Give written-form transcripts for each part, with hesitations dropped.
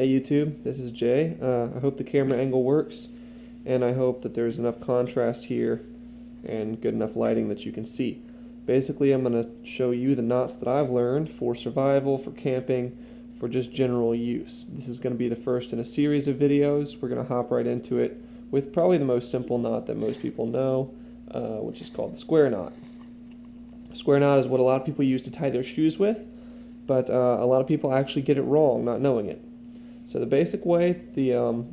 Hey YouTube, this is Jay. I hope the camera angle works, and I hope that there's enough contrast here and good enough lighting that you can see. Basically, I'm going to show you the knots that I've learned for survival, for camping, for just general use. This is going to be the first in a series of videos. We're going to hop right into it with probably the most simple knot that most people know, which is called the square knot. Square knot is what a lot of people use to tie their shoes with, but a lot of people actually get it wrong, not knowing it. So the basic way the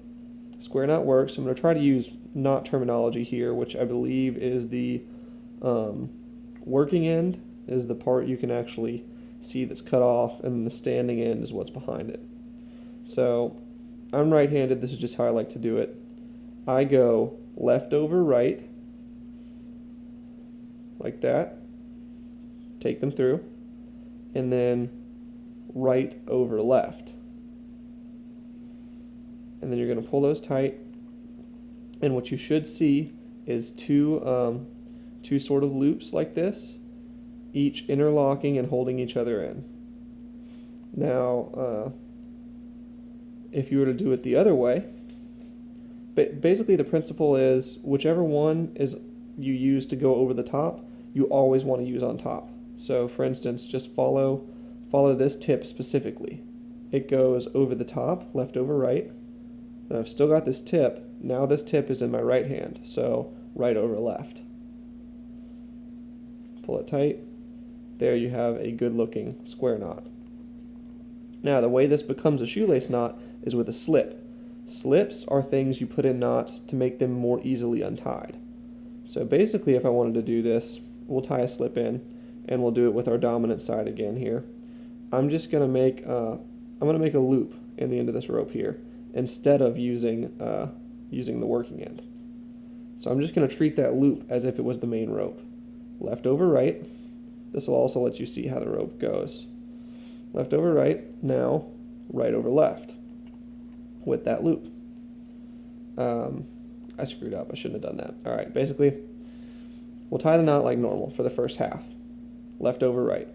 square knot works, I'm going to try to use knot terminology here, which I believe is the working end is the part you can actually see that's cut off, and the standing end is what's behind it. So I'm right-handed, this is just how I like to do it. I go left over right, like that, take them through, and then right over left. And then you're going to pull those tight, and what you should see is two sort of loops like this, each interlocking and holding each other in. Now, if you were to do it the other way, basically the principle is whichever one is you use to go over the top, you always want to use on top. So for instance, just follow this tip specifically. It goes over the top, left over right. And I've still got this tip. Now this tip is in my right hand, so right over left. Pull it tight. There you have a good looking square knot. Now the way this becomes a shoelace knot is with a slip. Slips are things you put in knots to make them more easily untied. So basically, if I wanted to do this, we'll tie a slip in, and we'll do it with our dominant side again here. I'm just going to make a loop in the end of this rope here, instead of using the working end. So I'm just going to treat that loop as if it was the main rope. Left over right. This will also let you see how the rope goes. Left over right, now right over left with that loop. I screwed up, I shouldn't have done that. Alright, basically, we'll tie the knot like normal for the first half. Left over right.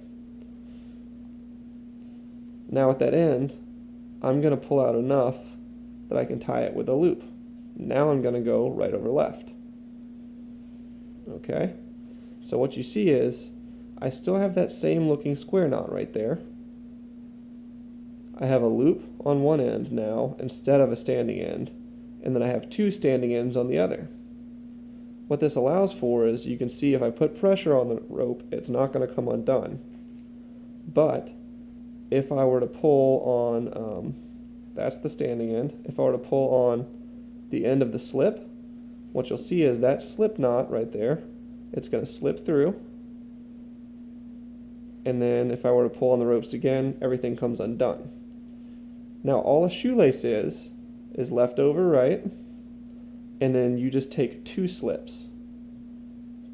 Now at that end, I'm going to pull out enough that I can tie it with a loop. Now I'm going to go right over left. Okay? So what you see is, I still have that same looking square knot right there. I have a loop on one end now instead of a standing end, and then I have two standing ends on the other. What this allows for is, you can see if I put pressure on the rope, it's not going to come undone. But if I were to pull on, that's the standing end, if I were to pull on the end of the slip, what you'll see is that slip knot right there, it's going to slip through, and then if I were to pull on the ropes again, everything comes undone. Now all a shoelace is left over right, and then you just take two slips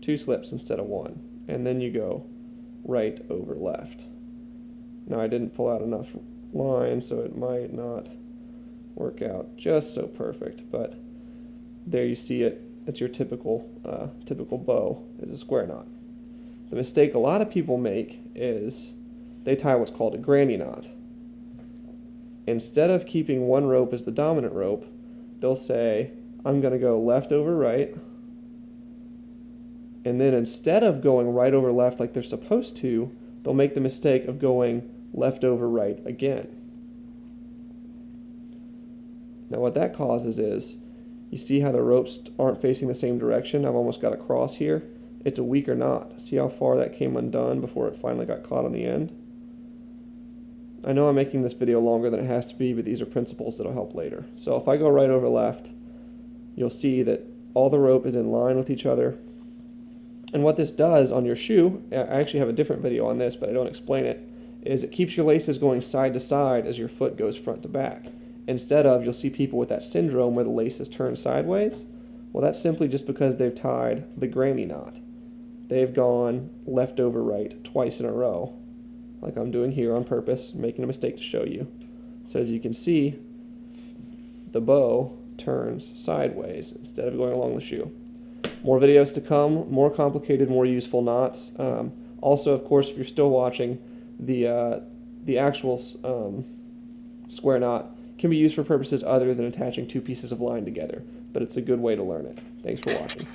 instead of one, and then you go right over left. Now I didn't pull out enough line, so it might not work out just so perfect, but there you see it. It's your typical bow is a square knot. The mistake a lot of people make is they tie what's called a granny knot. Instead of keeping one rope as the dominant rope, they'll say, I'm going to go left over right, and then instead of going right over left like they're supposed to, they'll make the mistake of going left over right again. Now what that causes is, you see how the ropes aren't facing the same direction? I've almost got a cross here. It's a weaker knot. See how far that came undone before it finally got caught on the end? I know I'm making this video longer than it has to be, but these are principles that'll help later. So if I go right over left, you'll see that all the rope is in line with each other. And what this does on your shoe, I actually have a different video on this, but I don't explain it, is it keeps your laces going side to side as your foot goes front to back. Instead of, you'll see people with that syndrome where the laces turn sideways. Well, that's simply just because they've tied the granny knot. They've gone left over right twice in a row, like I'm doing here on purpose, making a mistake to show you. So as you can see, the bow turns sideways instead of going along the shoe. More videos to come, more complicated, more useful knots. Also, of course, if you're still watching, the actual square knot can be used for purposes other than attaching two pieces of line together, but it's a good way to learn it. Thanks for watching.